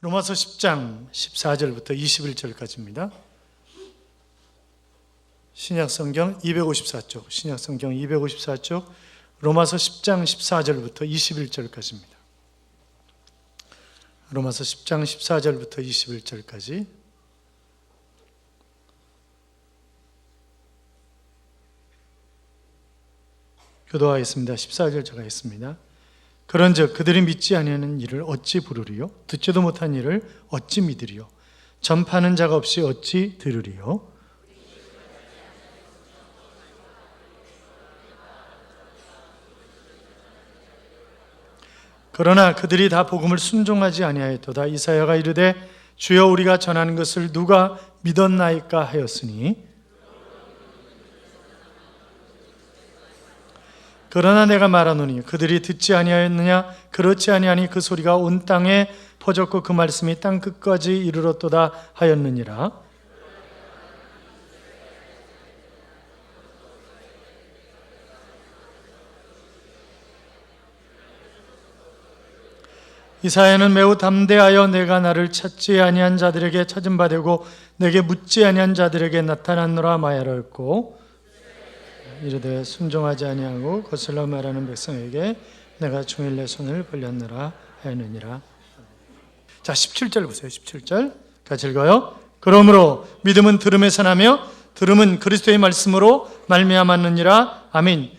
로마서 10장 14절부터 21절까지입니다. 신약성경 254쪽 로마서 10장 14절부터 21절까지입니다. 로마서 10장 14절부터 21절까지 교도하겠습니다. 14절 제가 했습니다. 그런즉 그들이 믿지 아니하는 일을 어찌 부르리요? 듣지도 못한 일을 어찌 믿으리요? 전파하는 자가 없이 어찌 들으리요? 그러나 그들이 다 복음을 순종하지 아니하였도다. 이사야가 이르되 주여 우리가 전하는 것을 누가 믿었나이까 하였으니 그러나 내가 말하노니 그들이 듣지 아니하였느냐? 그렇지 아니하니 그 소리가 온 땅에 퍼졌고 그 말씀이 땅 끝까지 이르렀도다 하였느니라. 이사야는 매우 담대하여 내가 나를 찾지 아니한 자들에게 찾은 바 되고 내게 묻지 아니한 자들에게 나타났노라 말하였고 이르되 순종하지 아니하고 거슬러 말하는 백성에게 내가 종일 내 손을 벌렸노라 하였느니라. 자, 17절 보세요. 17절 같이 읽어요. 그러므로 믿음은 들음에서 나며 들음은 그리스도의 말씀으로 말미암았느니라. 아멘.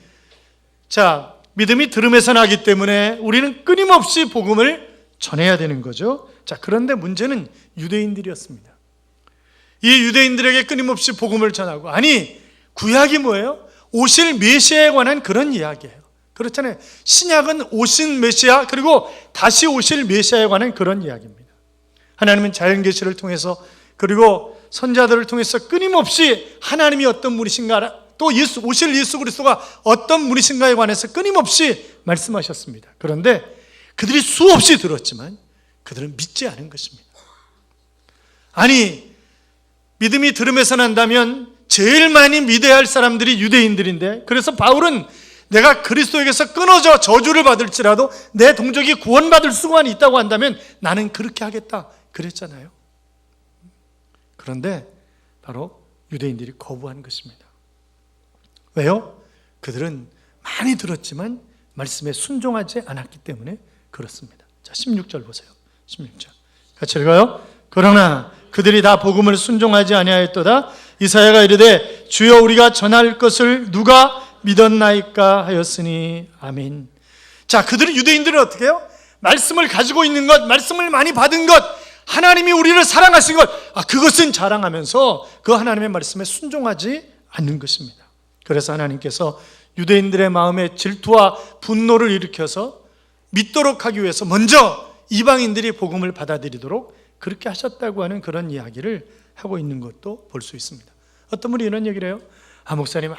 자, 믿음이 들음에서 나기 때문에 우리는 끊임없이 복음을 전해야 되는 거죠. 자, 그런데 문제는 유대인들이었습니다. 이 유대인들에게 끊임없이 복음을 전하고, 아니 구약이 뭐예요? 오실 메시아에 관한 그런 이야기예요. 그렇잖아요. 신약은 오신 메시아 그리고 다시 오실 메시아에 관한 그런 이야기입니다. 하나님은 자연계시를 통해서 그리고 선자들을 통해서 끊임없이 하나님이 어떤 분이신가, 또 오실 예수 그리스도가 어떤 분이신가에 관해서 끊임없이 말씀하셨습니다. 그런데 그들이 수없이 들었지만 그들은 믿지 않은 것입니다. 아니, 믿음이 들음에서 난다면 제일 많이 믿어야 할 사람들이 유대인들인데, 그래서 바울은 내가 그리스도에게서 끊어져 저주를 받을지라도 내 동족이 구원받을 수가 있다고 한다면 나는 그렇게 하겠다 그랬잖아요. 그런데 바로 유대인들이 거부한 것입니다. 왜요? 그들은 많이 들었지만 말씀에 순종하지 않았기 때문에 그렇습니다. 자, 16절 보세요. 16절 같이 읽어요. 그러나 그들이 다 복음을 순종하지 아니하였도다. 이사야가 이르되 주여 우리가 전할 것을 누가 믿었나이까 하였으니. 아멘. 자, 그들은 유대인들은 어떻게 해요? 말씀을 가지고 있는 것, 말씀을 많이 받은 것, 하나님이 우리를 사랑하신 것, 그것은 자랑하면서 그 하나님의 말씀에 순종하지 않는 것입니다. 그래서 하나님께서 유대인들의 마음에 질투와 분노를 일으켜서 믿도록 하기 위해서 먼저 이방인들이 복음을 받아들이도록 그렇게 하셨다고 하는 그런 이야기를 하고 있는 것도 볼 수 있습니다. 어떤 분이 이런 얘기를 해요. 목사님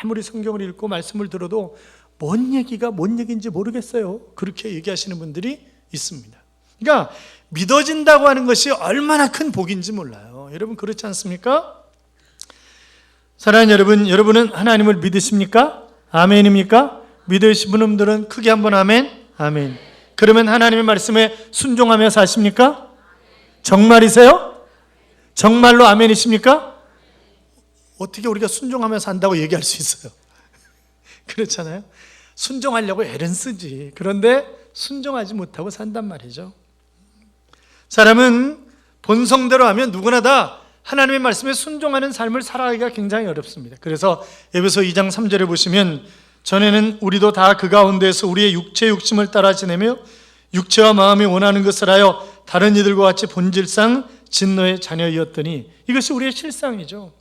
아무리 성경을 읽고 말씀을 들어도 뭔 얘기가 뭔 얘기인지 모르겠어요. 그렇게 얘기하시는 분들이 있습니다. 그러니까 믿어진다고 하는 것이 얼마나 큰 복인지 몰라요. 여러분 그렇지 않습니까? 사랑하는 여러분, 여러분은 하나님을 믿으십니까? 아멘입니까? 믿으신 분들은 크게 한번 아멘. 아멘. 그러면 하나님의 말씀에 순종하며 사십니까? 정말이세요? 정말로 아멘이십니까? 어떻게 우리가 순종하며 산다고 얘기할 수 있어요? 그렇잖아요. 순종하려고 애는 쓰지. 그런데 순종하지 못하고 산단 말이죠. 사람은 본성대로 하면 누구나 다 하나님의 말씀에 순종하는 삶을 살아가기가 굉장히 어렵습니다. 그래서 에베소 2장 3절에 보시면 전에는 우리도 다 그 가운데에서 우리의 육체 욕심을 따라 지내며 육체와 마음이 원하는 것을 하여 다른 이들과 같이 본질상 진노의 자녀이었더니, 이것이 우리의 실상이죠.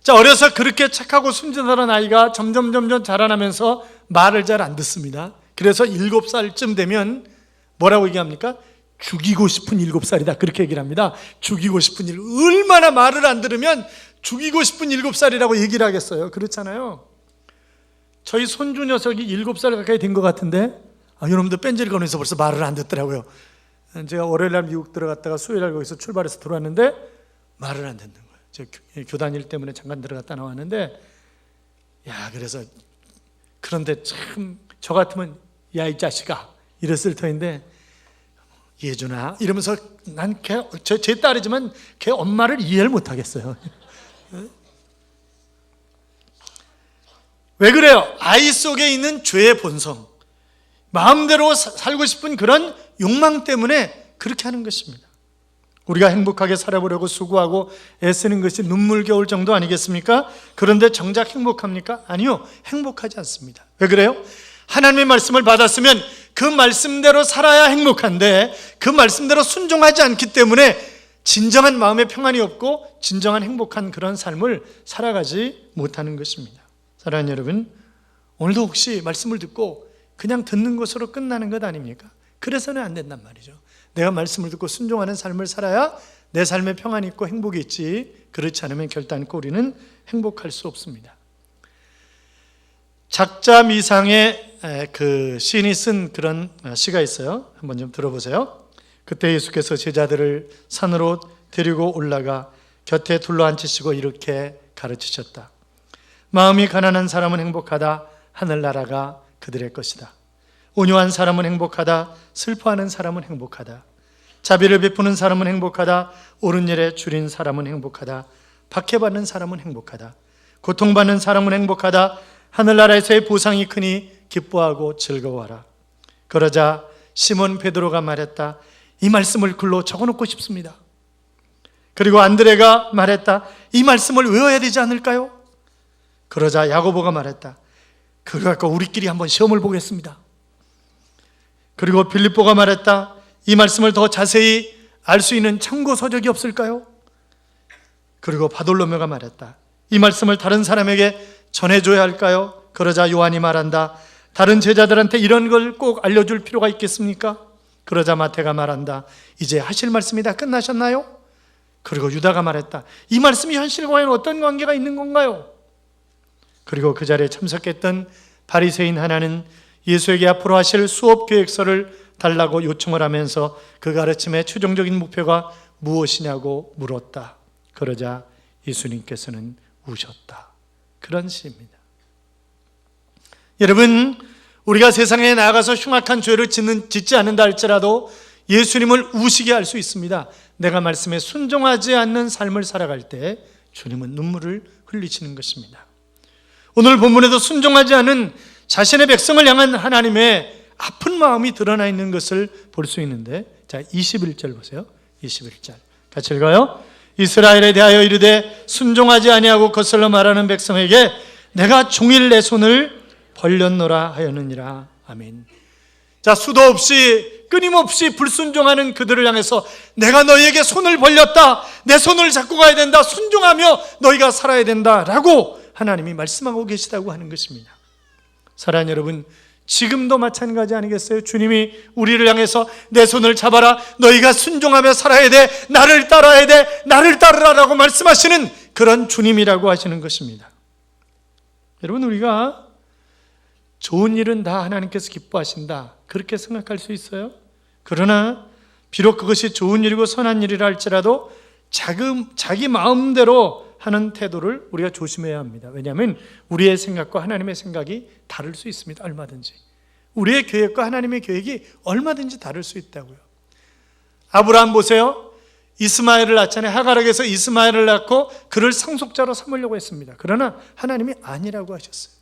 자, 어려서 그렇게 착하고 순진한 아이가 점점 자라나면서 말을 잘 안 듣습니다. 그래서 7살쯤 되면 뭐라고 얘기합니까? 죽이고 싶은 7살이다 그렇게 얘기를 합니다. 죽이고 싶은 얼마나 말을 안 들으면 죽이고 싶은 7살이라고 얘기를 하겠어요. 그렇잖아요. 저희 손주 녀석이 7살 가까이 된 것 같은데 여러분들 뺀질거리면서 벌써 말을 안 듣더라고요. 제가 월요일날 미국 들어갔다가 수요일날 거기서 출발해서 들어왔는데 말을 안 듣는 거예요. 제가 교단 일 때문에 잠깐 들어갔다 나왔는데, 그래서 그런데 참 저 같으면 야 이 자식아 이랬을 터인데 예준아 이러면서 난 제 딸이지만 걔 엄마를 이해를 못하겠어요. 왜 그래요? 아이 속에 있는 죄의 본성, 마음대로 살고 싶은 그런 욕망 때문에 그렇게 하는 것입니다. 우리가 행복하게 살아보려고 수고하고 애쓰는 것이 눈물겨울 정도 아니겠습니까? 그런데 정작 행복합니까? 아니요, 행복하지 않습니다. 왜 그래요? 하나님의 말씀을 받았으면 그 말씀대로 살아야 행복한데 그 말씀대로 순종하지 않기 때문에 진정한 마음의 평안이 없고 진정한 행복한 그런 삶을 살아가지 못하는 것입니다. 사랑하는 여러분, 오늘도 혹시 말씀을 듣고 그냥 듣는 것으로 끝나는 것 아닙니까? 그래서는 안 된단 말이죠. 내가 말씀을 듣고 순종하는 삶을 살아야 내 삶에 평안이 있고 행복이 있지, 그렇지 않으면 결단코 우리는 행복할 수 없습니다. 작자미상의 그 시인이 쓴 그런 시가 있어요. 한번 좀 들어보세요. 그때 예수께서 제자들을 산으로 데리고 올라가 곁에 둘러앉히시고 이렇게 가르치셨다. 마음이 가난한 사람은 행복하다. 하늘나라가 그들의 것이다. 온유한 사람은 행복하다. 슬퍼하는 사람은 행복하다. 자비를 베푸는 사람은 행복하다. 옳은 일에 줄인 사람은 행복하다. 박해받는 사람은 행복하다. 고통받는 사람은 행복하다. 하늘나라에서의 보상이 크니 기뻐하고 즐거워하라. 그러자 시몬 베드로가 말했다. 이 말씀을 글로 적어놓고 싶습니다. 그리고 안드레가 말했다. 이 말씀을 외워야 되지 않을까요? 그러자 야고보가 말했다. 그거 갖고 우리끼리 한번 시험을 보겠습니다. 그리고 빌립보가 말했다. 이 말씀을 더 자세히 알 수 있는 참고 서적이 없을까요? 그리고 바돌로메가 말했다. 이 말씀을 다른 사람에게 전해줘야 할까요? 그러자 요한이 말한다. 다른 제자들한테 이런 걸 꼭 알려줄 필요가 있겠습니까? 그러자 마태가 말한다. 이제 하실 말씀이 다 끝나셨나요? 그리고 유다가 말했다. 이 말씀이 현실과는 어떤 관계가 있는 건가요? 그리고 그 자리에 참석했던 바리새인 하나는 예수에게 앞으로 하실 수업 계획서를 달라고 요청을 하면서 그 가르침의 최종적인 목표가 무엇이냐고 물었다. 그러자 예수님께서는 우셨다. 그런 시입니다. 여러분, 우리가 세상에 나아가서 흉악한 죄를 짓지 않는다 할지라도 예수님을 우시게 할 수 있습니다. 내가 말씀에 순종하지 않는 삶을 살아갈 때 주님은 눈물을 흘리시는 것입니다. 오늘 본문에도 순종하지 않은 자신의 백성을 향한 하나님의 아픈 마음이 드러나 있는 것을 볼 수 있는데, 자 21절 보세요. 21절 같이 읽어요. 이스라엘에 대하여 이르되 순종하지 아니하고 거슬러 말하는 백성에게 내가 종일 내 손을 벌렸노라 하였느니라. 아멘. 자, 수도 없이 끊임없이 불순종하는 그들을 향해서 내가 너희에게 손을 벌렸다. 내 손을 잡고 가야 된다. 순종하며 너희가 살아야 된다 라고 하나님이 말씀하고 계시다고 하는 것입니다. 사랑하는 여러분, 지금도 마찬가지 아니겠어요? 주님이 우리를 향해서 내 손을 잡아라. 너희가 순종하며 살아야 돼. 나를 따라야 돼. 나를 따르라라고 말씀하시는 그런 주님이라고 하시는 것입니다. 여러분, 우리가 좋은 일은 다 하나님께서 기뻐하신다 그렇게 생각할 수 있어요? 그러나 비록 그것이 좋은 일이고 선한 일이라 할지라도 자기 마음대로 하는 태도를 우리가 조심해야 합니다. 왜냐하면 우리의 생각과 하나님의 생각이 다를 수 있습니다. 얼마든지 우리의 계획과 하나님의 계획이 얼마든지 다를 수 있다고요. 아브라함 보세요. 이스마엘을 낳잖아요. 하갈에게서 이스마엘을 낳고 그를 상속자로 삼으려고 했습니다. 그러나 하나님이 아니라고 하셨어요.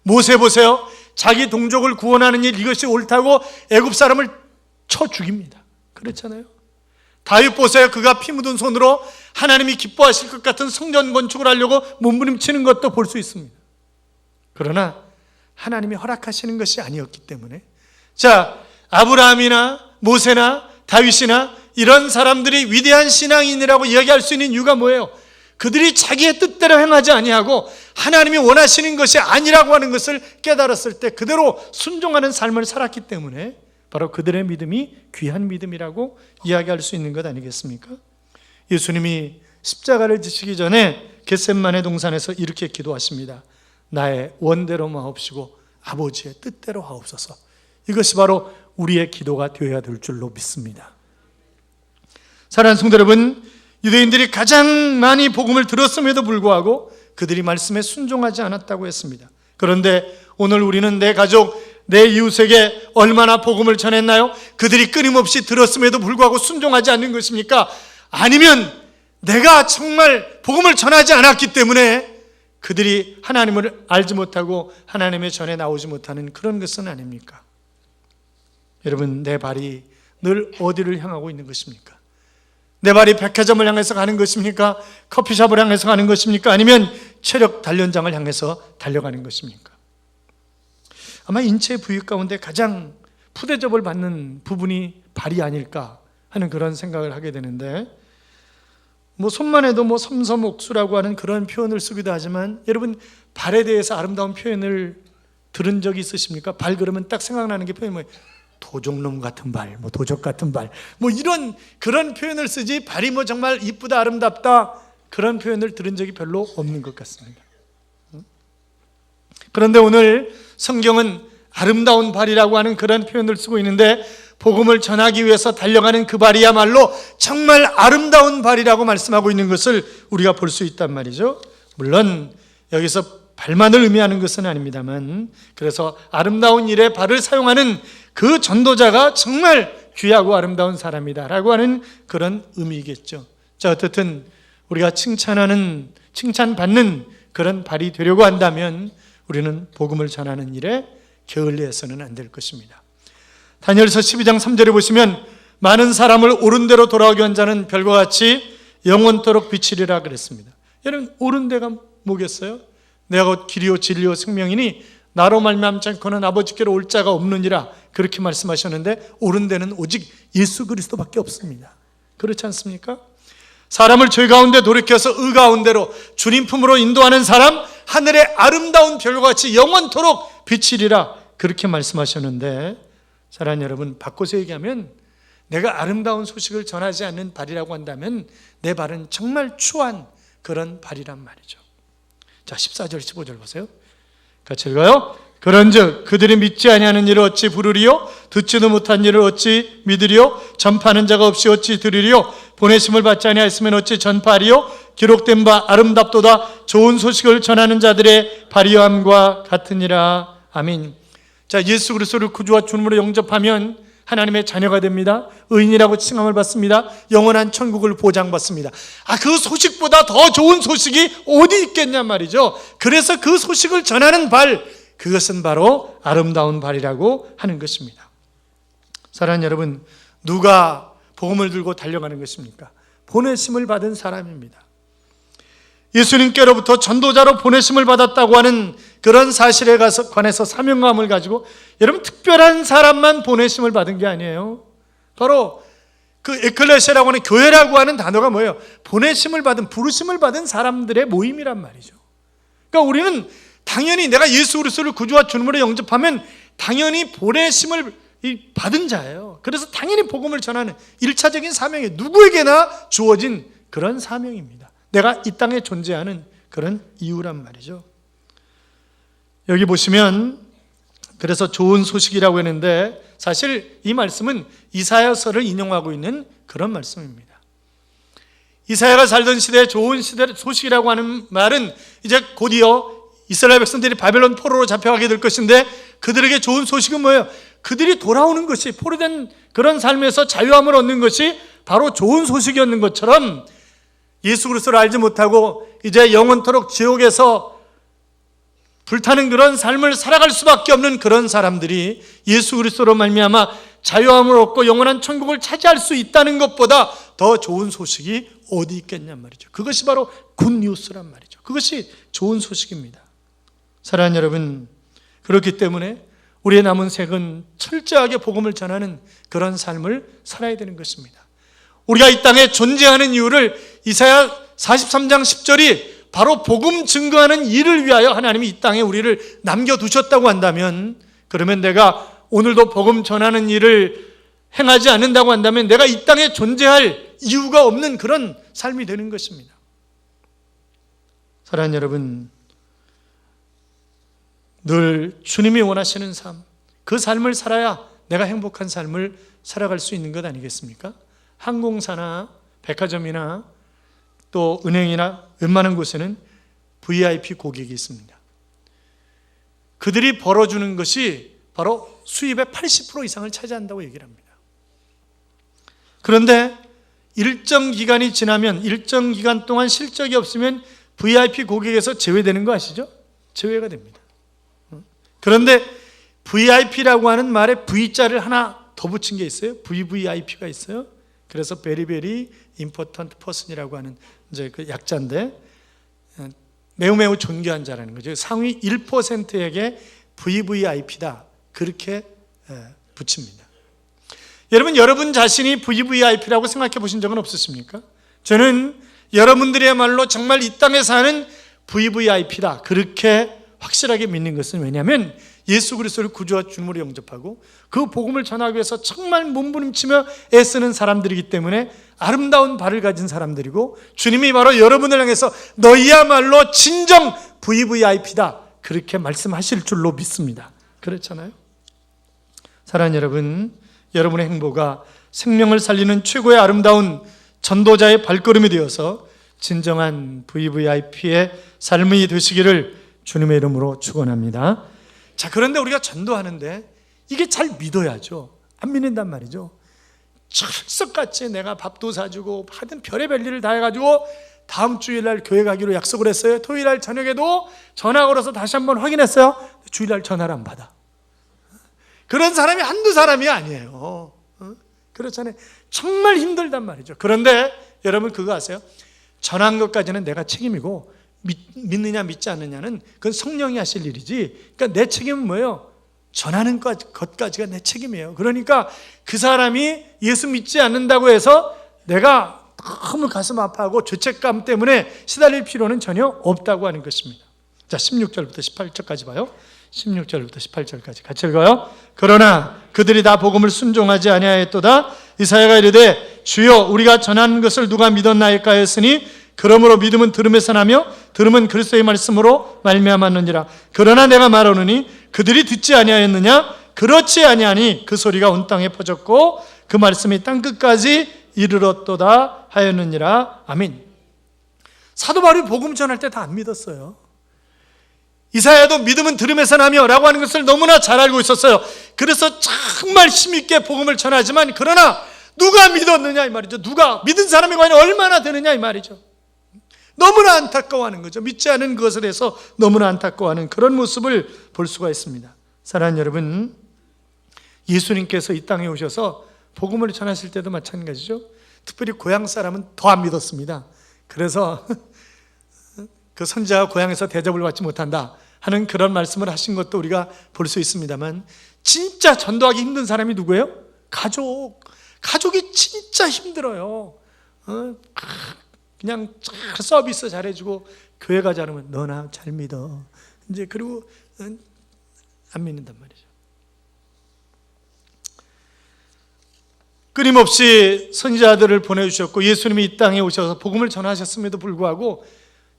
모세 보세요. 자기 동족을 구원하는 일, 이것이 옳다고 애굽 사람을 쳐 죽입니다. 그렇잖아요. 다윗 보세요. 그가 피 묻은 손으로 하나님이 기뻐하실 것 같은 성전 건축을 하려고 몸부림치는 것도 볼 수 있습니다. 그러나 하나님이 허락하시는 것이 아니었기 때문에, 자, 아브라함이나 모세나 다윗이나 이런 사람들이 위대한 신앙인이라고 이야기할 수 있는 이유가 뭐예요? 그들이 자기의 뜻대로 행하지 아니하고 하나님이 원하시는 것이 아니라고 하는 것을 깨달았을 때 그대로 순종하는 삶을 살았기 때문에 바로 그들의 믿음이 귀한 믿음이라고 이야기할 수 있는 것 아니겠습니까? 예수님이 십자가를 지시기 전에 겟셋마네 동산에서 이렇게 기도하십니다. 나의 원대로 마옵시고 아버지의 뜻대로 하옵소서. 이것이 바로 우리의 기도가 되어야 될 줄로 믿습니다. 사랑하는 성도 여러분, 유대인들이 가장 많이 복음을 들었음에도 불구하고 그들이 말씀에 순종하지 않았다고 했습니다. 그런데 오늘 우리는 내 가족, 내 이웃에게 얼마나 복음을 전했나요? 그들이 끊임없이 들었음에도 불구하고 순종하지 않는 것입니까? 아니면 내가 정말 복음을 전하지 않았기 때문에 그들이 하나님을 알지 못하고 하나님의 전에 나오지 못하는 그런 것은 아닙니까? 여러분, 내 발이 늘 어디를 향하고 있는 것입니까? 내 발이 백화점을 향해서 가는 것입니까? 커피숍을 향해서 가는 것입니까? 아니면 체력 단련장을 향해서 달려가는 것입니까? 아마 인체 부위 가운데 가장 푸대접을 받는 부분이 발이 아닐까 하는 그런 생각을 하게 되는데, 손만 해도 섬섬옥수라고 하는 그런 표현을 쓰기도 하지만, 여러분 발에 대해서 아름다운 표현을 들은 적이 있으십니까? 발 그러면 딱 생각나는 게 표현이 뭐예요? 도적놈 같은 발, 도적 같은 발, 이런 그런 표현을 쓰지, 발이 정말 이쁘다 아름답다 그런 표현을 들은 적이 별로 없는 것 같습니다. 그런데 오늘 성경은 아름다운 발이라고 하는 그런 표현을 쓰고 있는데, 복음을 전하기 위해서 달려가는 그 발이야말로 정말 아름다운 발이라고 말씀하고 있는 것을 우리가 볼 수 있단 말이죠. 물론 여기서 발만을 의미하는 것은 아닙니다만, 그래서 아름다운 일에 발을 사용하는 그 전도자가 정말 귀하고 아름다운 사람이다라고 하는 그런 의미겠죠. 자, 어쨌든 우리가 칭찬받는 그런 발이 되려고 한다면 우리는 복음을 전하는 일에 게을리해서는 안 될 것입니다. 다니엘서 12장 3절에 보시면, 많은 사람을 옳은 대로 돌아오게 한 자는 별과 같이 영원토록 비치리라 그랬습니다. 여러분, 옳은 데가 뭐겠어요? 내가 곧 길이요 진리요 생명이니 나로 말미암지 않고는 아버지께로 올 자가 없느니라, 그렇게 말씀하셨는데, 옳은 데는 오직 예수 그리스도밖에 없습니다. 그렇지 않습니까? 사람을 죄 가운데 돌이켜서 의 가운데로 주님 품으로 인도하는 사람, 하늘의 아름다운 별과 같이 영원토록 비치리라, 그렇게 말씀하셨는데, 사랑하는 여러분, 바꿔서 얘기하면 내가 아름다운 소식을 전하지 않는 발이라고 한다면 내 발은 정말 추한 그런 발이란 말이죠. 자, 14절 15절 보세요. 같이 읽어요. 그런즉 그들이 믿지 아니하는 일을 어찌 부르리요? 듣지도 못한 일을 어찌 믿으리요? 전파하는 자가 없이 어찌 들으리요? 보내심을 받지 아니하였으면 어찌 전파하리요? 기록된 바 아름답도다 좋은 소식을 전하는 자들의 발이함과 같으니라. 아멘. 자, 예수 그리스도를 구주와 주님으로 영접하면 하나님의 자녀가 됩니다. 의인이라고 칭함을 받습니다. 영원한 천국을 보장받습니다. 그 소식보다 더 좋은 소식이 어디 있겠냐 말이죠. 그래서 그 소식을 전하는 발, 그것은 바로 아름다운 발이라고 하는 것입니다. 사랑하는 여러분, 누가 복음을 들고 달려가는 것입니까? 보내심을 받은 사람입니다. 예수님께로부터 전도자로 보내심을 받았다고 하는 그런 사실에 관해서 사명감을 가지고, 여러분, 특별한 사람만 보내심을 받은 게 아니에요. 바로 그 에클레시아라고 하는 교회라고 하는 단어가 뭐예요? 보내심을 받은, 부르심을 받은 사람들의 모임이란 말이죠. 그러니까 우리는 당연히 내가 예수 그리스도를 구주와 주님으로 영접하면 당연히 보내심을 받은 자예요. 그래서 당연히 복음을 전하는 1차적인 사명이 누구에게나 주어진 그런 사명입니다. 내가 이 땅에 존재하는 그런 이유란 말이죠. 여기 보시면, 그래서 좋은 소식이라고 했는데 사실 이 말씀은 이사야서를 인용하고 있는 그런 말씀입니다. 이사야가 살던 시대에 좋은 소식이라고 하는 말은 이제 곧이어 이스라엘 백성들이 바벨론 포로로 잡혀가게 될 것인데, 그들에게 좋은 소식은 뭐예요? 그들이 돌아오는 것이, 포로된 그런 삶에서 자유함을 얻는 것이 바로 좋은 소식이었는 것처럼, 예수 그리스도를 알지 못하고 이제 영원토록 지옥에서 불타는 그런 삶을 살아갈 수밖에 없는 그런 사람들이 예수 그리스도로 말미암아 자유함을 얻고 영원한 천국을 차지할 수 있다는 것보다 더 좋은 소식이 어디 있겠냔 말이죠. 그것이 바로 굿뉴스란 말이죠. 그것이 좋은 소식입니다. 사랑하는 여러분, 그렇기 때문에 우리의 남은 생은 철저하게 복음을 전하는 그런 삶을 살아야 되는 것입니다. 우리가 이 땅에 존재하는 이유를 이사야 43장 10절이 바로 복음 증거하는 일을 위하여 하나님이 이 땅에 우리를 남겨두셨다고 한다면, 그러면 내가 오늘도 복음 전하는 일을 행하지 않는다고 한다면 내가 이 땅에 존재할 이유가 없는 그런 삶이 되는 것입니다. 사랑하는 여러분, 늘 주님이 원하시는 삶, 그 삶을 살아야 내가 행복한 삶을 살아갈 수 있는 것 아니겠습니까? 항공사나 백화점이나 또 은행이나 웬만한 곳에는 VIP 고객이 있습니다. 그들이 벌어주는 것이 바로 수입의 80% 이상을 차지한다고 얘기를 합니다. 그런데 일정 기간이 지나면, 일정 기간 동안 실적이 없으면 VIP 고객에서 제외되는 거 아시죠? 제외가 됩니다. 그런데 VIP라고 하는 말에 V자를 하나 더 붙인 게 있어요. VVIP가 있어요. 그래서 Very Very Important Person이라고 하는 이제 그 약자인데, 매우 존귀한 자라는 거죠. 상위 1%에게 VVIP다, 그렇게 붙입니다. 여러분 자신이 VVIP라고 생각해 보신 적은 없으십니까? 저는 여러분들이야말로 정말 이 땅에 사는 VVIP다, 그렇게 확실하게 믿는 것은, 왜냐하면 예수 그리스도를 구주와 주님으로 영접하고 그 복음을 전하기 위해서 정말 몸부림치며 애쓰는 사람들이기 때문에 아름다운 발을 가진 사람들이고, 주님이 바로 여러분을 향해서 너희야말로 진정 VVIP다, 그렇게 말씀하실 줄로 믿습니다. 그렇잖아요? 사랑하는 여러분, 여러분의 행보가 생명을 살리는 최고의 아름다운 전도자의 발걸음이 되어서 진정한 VVIP의 삶이 되시기를 주님의 이름으로 축원합니다. 자, 그런데 우리가 전도하는데 이게 잘 믿어야죠. 안 믿는단 말이죠. 철석같이 내가 밥도 사주고 하여튼 별의별 일을 다 해가지고 다음 주일날 교회 가기로 약속을 했어요. 토요일날 저녁에도 전화 걸어서 다시 한번 확인했어요. 주일날 전화를 안 받아. 그런 사람이 한두 사람이 아니에요. 그렇잖아요. 정말 힘들단 말이죠. 그런데 여러분 그거 아세요? 전한 것까지는 내가 책임이고 믿느냐 믿지 않느냐는 그건 성령이 하실 일이지, 그러니까 내 책임은 뭐예요? 전하는 것까지가 내 책임이에요. 그러니까 그 사람이 예수 믿지 않는다고 해서 내가 너무 가슴 아파하고 죄책감 때문에 시달릴 필요는 전혀 없다고 하는 것입니다. 자, 16절부터 18절까지 봐요. 16절부터 18절까지 같이 읽어요. 그러나 그들이 다 복음을 순종하지 아니하였도다. 이사야가 이르되 주여 우리가 전하는 것을 누가 믿었나이까 했으니 그러므로 믿음은 들음에서 나며 들음은 그리스도의 말씀으로 말미암았느니라. 그러나 내가 말하노니 그들이 듣지 아니하였느냐? 그렇지 아니하니 그 소리가 온 땅에 퍼졌고 그 말씀이 땅끝까지 이르렀도다 하였느니라. 아멘. 사도 바울이 복음 전할 때 다 안 믿었어요. 이사야도 믿음은 들음에서 나며 라고 하는 것을 너무나 잘 알고 있었어요. 그래서 정말 힘있게 복음을 전하지만, 그러나 누가 믿었느냐 이 말이죠. 누가 믿은 사람이 과연 얼마나 되느냐 이 말이죠. 너무나 안타까워하는 거죠. 믿지 않은 것에 대해서 너무나 안타까워하는 그런 모습을 볼 수가 있습니다. 사랑하는 여러분, 예수님께서 이 땅에 오셔서 복음을 전하실 때도 마찬가지죠. 특별히 고향 사람은 더 안 믿었습니다. 그래서 그 선지자가 고향에서 대접을 받지 못한다 하는 그런 말씀을 하신 것도 우리가 볼 수 있습니다만, 진짜 전도하기 힘든 사람이 누구예요? 가족이 진짜 힘들어요. 그냥 서비스 잘해주고 교회 가지 않으면 너나 잘 믿어. 이제 그리고 안 믿는단 말이죠. 끊임없이 선지자들을 보내주셨고 예수님이 이 땅에 오셔서 복음을 전하셨음에도 불구하고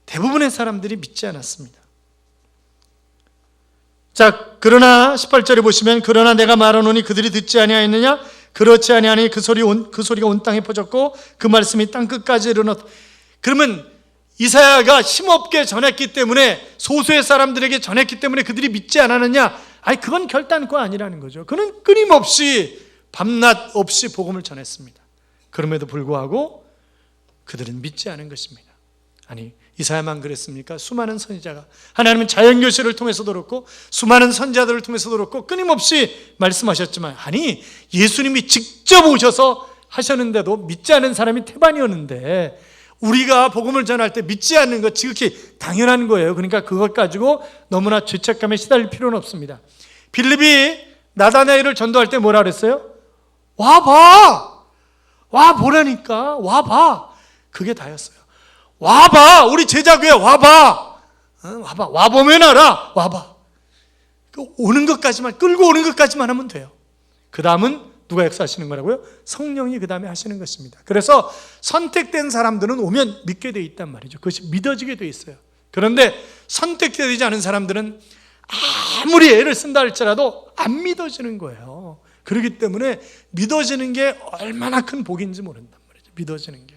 대부분의 사람들이 믿지 않았습니다. 자, 그러나 18절에 보시면 그러나 내가 말하노니 그들이 듣지 아니하였느냐? 그렇지 아니하니 그 소리가 온 땅에 퍼졌고 그 말씀이 땅끝까지 이르렀. 그러면 이사야가 힘없게 전했기 때문에, 소수의 사람들에게 전했기 때문에 그들이 믿지 않았느냐? 아니, 그건 결단코 아니라는 거죠. 그는 끊임없이 밤낮 없이 복음을 전했습니다. 그럼에도 불구하고 그들은 믿지 않은 것입니다. 아니, 이사야만 그랬습니까? 수많은 선지자가, 하나님은 자연교시를 통해서도 그렇고 수많은 선지자들을 통해서도 그렇고 끊임없이 말씀하셨지만, 아니 예수님이 직접 오셔서 하셨는데도 믿지 않은 사람이 태반이었는데, 우리가 복음을 전할 때 믿지 않는 것 지극히 당연한 거예요. 그러니까 그것 가지고 너무나 죄책감에 시달릴 필요는 없습니다. 빌립이 나다나엘을 전도할 때 뭐라 그랬어요? 와봐! 와보라니까, 와봐! 그게 다였어요. 와봐! 우리 제자교회 와봐! 와봐! 와보면 알아! 와봐! 오는 것까지만, 끌고 오는 것까지만 하면 돼요. 그 다음은 누가 역사하시는 거라고요? 성령이 그 다음에 하시는 것입니다. 그래서 선택된 사람들은 오면 믿게 돼 있단 말이죠. 그것이 믿어지게 돼 있어요. 그런데 선택되지 않은 사람들은 아무리 애를 쓴다 할지라도 안 믿어지는 거예요. 그렇기 때문에 믿어지는 게 얼마나 큰 복인지 모른단 말이죠. 믿어지는 게.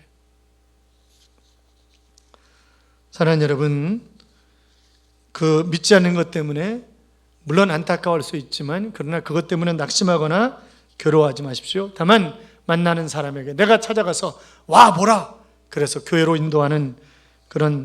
사랑하는 여러분, 그 믿지 않는 것 때문에 물론 안타까울 수 있지만 그러나 그것 때문에 낙심하거나 괴로워하지 마십시오. 다만 만나는 사람에게 내가 찾아가서 와 보라, 그래서 교회로 인도하는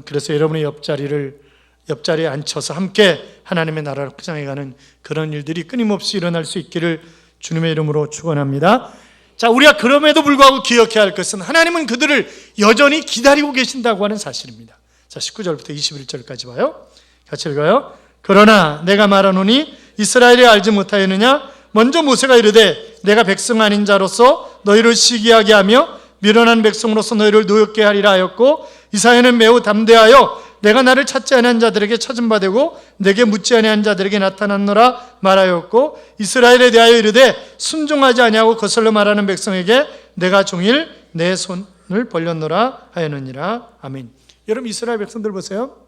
그래서 여러분의 옆자리에 앉혀서 함께 하나님의 나라를 확장해가는 그런 일들이 끊임없이 일어날 수 있기를 주님의 이름으로 축원합니다. 자, 우리가 그럼에도 불구하고 기억해야 할 것은 하나님은 그들을 여전히 기다리고 계신다고 하는 사실입니다. 자, 19절부터 21절까지 봐요. 같이 읽어요. 그러나 내가 말하노니 이스라엘이 알지 못하였느냐? 먼저 모세가 이르되 내가 백성 아닌 자로서 너희를 시기하게 하며 미련한 백성으로서 너희를 노엽게 하리라 하였고, 이사야는 매우 담대하여 내가 나를 찾지 아니한 자들에게 찾은 바 되고 내게 묻지 아니한 자들에게 나타났노라 말하였고, 이스라엘에 대하여 이르되 순종하지 아니하고 거슬러 말하는 백성에게 내가 종일 내 손을 벌렸노라 하였느니라. 아멘. 여러분, 이스라엘 백성들 보세요.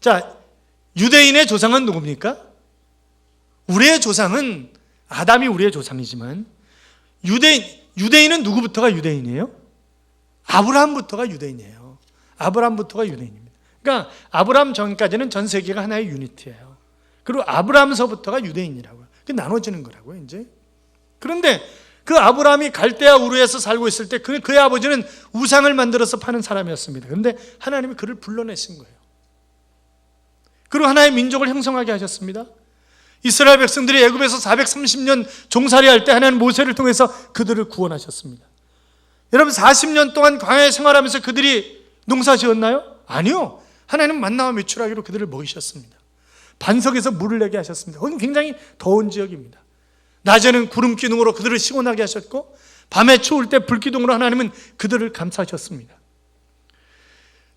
자, 유대인의 조상은 누굽니까? 우리의 조상은 아담이 우리의 조상이지만 유대인은 누구부터가 유대인이에요? 아브라함부터가 유대인이에요. 아브라함부터가 유대인입니다. 그러니까 아브라함 전까지는 전 세계가 하나의 유니티예요. 그리고 아브라함서부터가 유대인이라고요. 그게 나눠지는 거라고요, 이제. 그런데 그 아브라함이 갈대아 우르에서 살고 있을 때 그의 아버지는 우상을 만들어서 파는 사람이었습니다. 그런데 하나님이 그를 불러내신 거예요. 그리고 하나의 민족을 형성하게 하셨습니다. 이스라엘 백성들이 애굽에서 430년 종살이할 때 하나님 모세를 통해서 그들을 구원하셨습니다. 여러분, 40년 동안 광야에 생활하면서 그들이 농사 지었나요? 아니요. 하나님 만나와 메추라기로 그들을 먹이셨습니다. 반석에서 물을 내게 하셨습니다. 거긴 굉장히 더운 지역입니다. 낮에는 구름 기둥으로 그들을 시원하게 하셨고, 밤에 추울 때 불 기둥으로 하나님은 그들을 감싸셨습니다.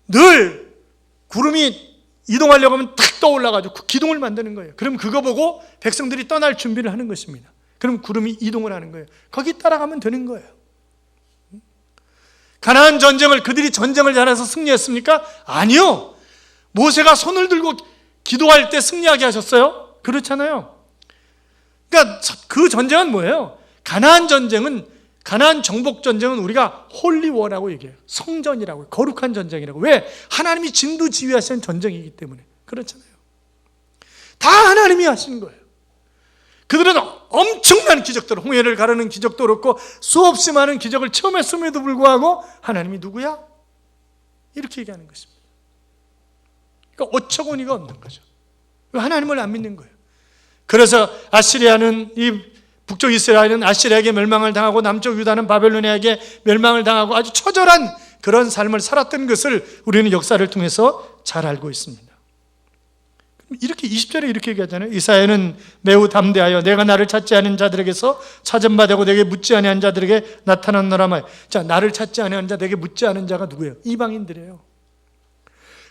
늘 구름이 이동하려고 하면 탁 떠올라가지고 그 기둥을 만드는 거예요. 그럼 그거 보고 백성들이 떠날 준비를 하는 것입니다. 그럼 구름이 이동을 하는 거예요. 거기 따라가면 되는 거예요. 가나안 전쟁을 그들이 전쟁을 잘해서 승리했습니까? 아니요. 모세가 손을 들고 기도할 때 승리하게 하셨어요? 그렇잖아요. 그러니까 그 전쟁은 뭐예요? 가나안 정복 전쟁은 우리가 홀리워라고 얘기해요. 성전이라고, 거룩한 전쟁이라고. 왜? 하나님이 진두지휘하시는 전쟁이기 때문에. 그렇잖아요. 다 하나님이 하신 거예요. 그들은 엄청난 기적들, 홍해를 가르는 기적도 그렇고 수없이 많은 기적을 체험했음에도 불구하고 하나님이 누구야? 이렇게 얘기하는 것입니다. 그러니까 어처구니가 없는 거죠. 하나님을 안 믿는 거예요. 그래서 아시리아는, 이 북쪽 이스라엘은 아시리아에게 멸망을 당하고 남쪽 유다는 바벨론에게 멸망을 당하고 아주 처절한 그런 삶을 살았던 것을 우리는 역사를 통해서 잘 알고 있습니다. 이렇게 20절에 이렇게 얘기하잖아요. 이사야는 매우 담대하여 내가 나를 찾지 않은 자들에게서 찾은 바 되고 내게 묻지 아니한 자들에게 나타났노라 말. 자, 나를 찾지 아니한 자, 내게 묻지 않은 자가 누구예요? 이방인들이에요.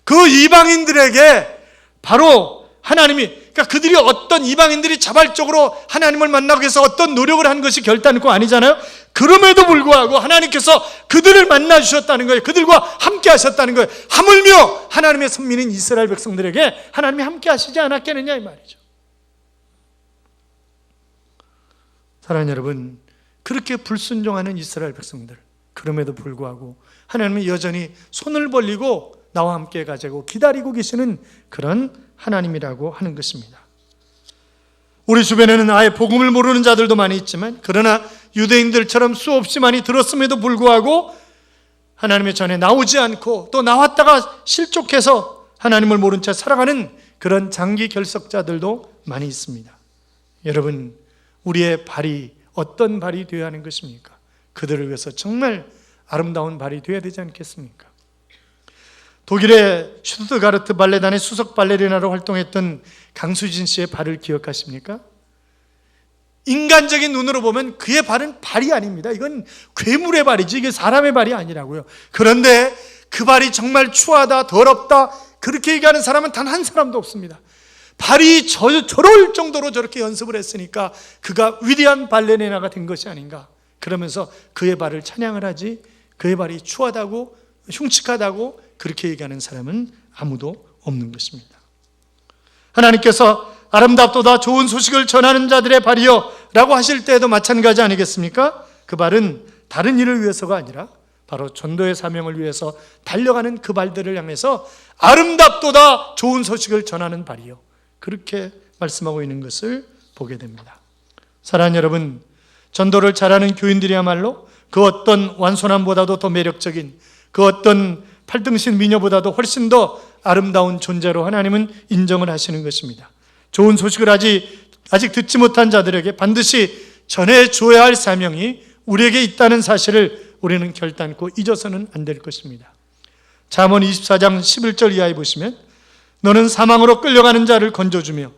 그 이방인들에게 바로 하나님이, 그러니까 그들이 어떤 이방인들이 자발적으로 하나님을 만나기 위해서 어떤 노력을 한 것이 결단코 아니잖아요. 그럼에도 불구하고 하나님께서 그들을 만나 주셨다는 거예요. 그들과 함께 하셨다는 거예요. 하물며 하나님의 선민인 이스라엘 백성들에게 하나님이 함께 하시지 않았겠느냐 이 말이죠. 사랑하는 여러분, 그렇게 불순종하는 이스라엘 백성들, 그럼에도 불구하고 하나님은 여전히 손을 벌리고 나와 함께 가자고 기다리고 계시는 그런 하나님이라고 하는 것입니다. 우리 주변에는 아예 복음을 모르는 자들도 많이 있지만, 그러나 유대인들처럼 수없이 많이 들었음에도 불구하고 하나님의 전에 나오지 않고 또 나왔다가 실족해서 하나님을 모른 채 살아가는 그런 장기 결석자들도 많이 있습니다. 여러분, 우리의 발이 어떤 발이 되어야 하는 것입니까? 그들을 위해서 정말 아름다운 발이 되어야 되지 않겠습니까? 독일의 슈투트가르트 발레단의 수석 발레리나로 활동했던 강수진 씨의 발을 기억하십니까? 인간적인 눈으로 보면 그의 발은 발이 아닙니다. 이건 괴물의 발이지 이게 사람의 발이 아니라고요. 그런데 그 발이 정말 추하다, 더럽다 그렇게 얘기하는 사람은 단 한 사람도 없습니다. 발이 저럴 정도로 저렇게 연습을 했으니까 그가 위대한 발레리나가 된 것이 아닌가. 그러면서 그의 발을 찬양을 하지, 그의 발이 추하다고 흉측하다고 그렇게 얘기하는 사람은 아무도 없는 것입니다. 하나님께서 아름답도다 좋은 소식을 전하는 자들의 발이여 라고 하실 때에도 마찬가지 아니겠습니까? 그 발은 다른 일을 위해서가 아니라 바로 전도의 사명을 위해서 달려가는 그 발들을 향해서 아름답도다 좋은 소식을 전하는 발이요, 그렇게 말씀하고 있는 것을 보게 됩니다. 사랑하는 여러분, 전도를 잘하는 교인들이야말로 그 어떤 완소남보다도 더 매력적인, 그 어떤 팔등신 미녀보다도 훨씬 더 아름다운 존재로 하나님은 인정을 하시는 것입니다. 좋은 소식을 아직 듣지 못한 자들에게 반드시 전해줘야 할 사명이 우리에게 있다는 사실을 우리는 결단코 잊어서는 안 될 것입니다. 잠언 24장 11절 이하에 보시면 너는 사망으로 끌려가는 자를 건져주며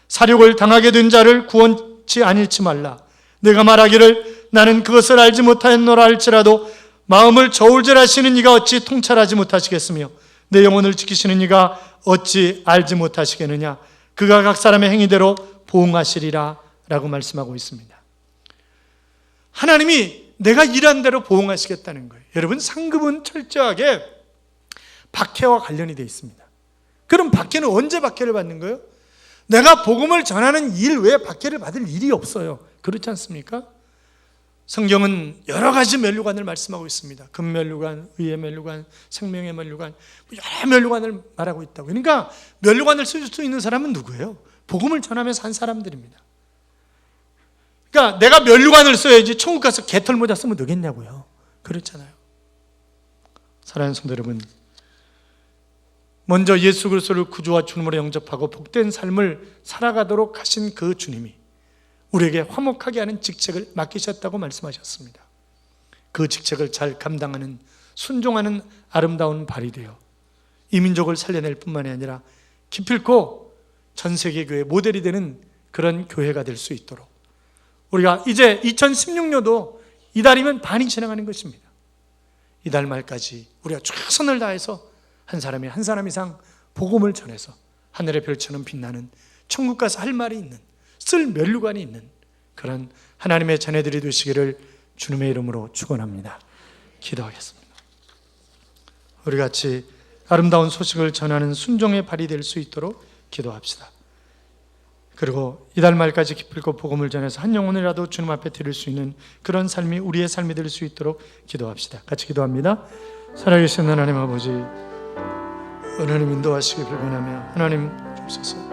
사륙을 당하게 된 자를 구원치 아니치 말라. 내가 말하기를 나는 그것을 알지 못하였노라 할지라도 마음을 저울질하시는 이가 어찌 통찰하지 못하시겠으며 내 영혼을 지키시는 이가 어찌 알지 못하시겠느냐. 그가 각 사람의 행위대로 보응하시리라 라고 말씀하고 있습니다. 하나님이 내가 일한 대로 보응하시겠다는 거예요. 여러분, 상급은 철저하게 박해와 관련이 되어 있습니다. 그럼 박해는 언제 박해를 받는 거예요? 내가 복음을 전하는 일 외에 박해를 받을 일이 없어요. 그렇지 않습니까? 성경은 여러 가지 면류관을 말씀하고 있습니다. 금면류관, 의의 면류관, 생명의 면류관, 여러 면류관을 말하고 있다고. 그러니까 면류관을 쓸 수 있는 사람은 누구예요? 복음을 전하면서 한 사람들입니다. 그러니까 내가 면류관을 써야지 천국 가서 개털 모자 쓰면 되겠냐고요. 그렇잖아요. 사랑하는 성도 여러분, 먼저 예수 그리스도를 구주와 주님으로 영접하고 복된 삶을 살아가도록 하신 그 주님이 우리에게 화목하게 하는 직책을 맡기셨다고 말씀하셨습니다. 그 직책을 잘 감당하는, 순종하는 아름다운 발이 되어 이 민족을 살려낼 뿐만이 아니라 기필코 전 세계 교회 모델이 되는 그런 교회가 될 수 있도록 우리가 이제 2016년도 이달이면 반이 지나가는 것입니다. 이달 말까지 우리가 최선을 다해서 한 사람 이상 복음을 전해서 하늘의 별처럼 빛나는, 천국 가서 할 말이 있는, 쓸 면류관이 있는 그런 하나님의 자녀들이 되시기를 주님의 이름으로 축원합니다. 기도하겠습니다. 우리 같이 아름다운 소식을 전하는 순종의 발이 될 수 있도록 기도합시다. 그리고 이달 말까지 기필코 복음을 전해서 한 영혼이라도 주님 앞에 드릴 수 있는 그런 삶이 우리의 삶이 될 수 있도록 기도합시다. 같이 기도합니다. 살아계신 하나님 아버지, 하나님 인도하시기 빌곤하며 하나님 주옵소서.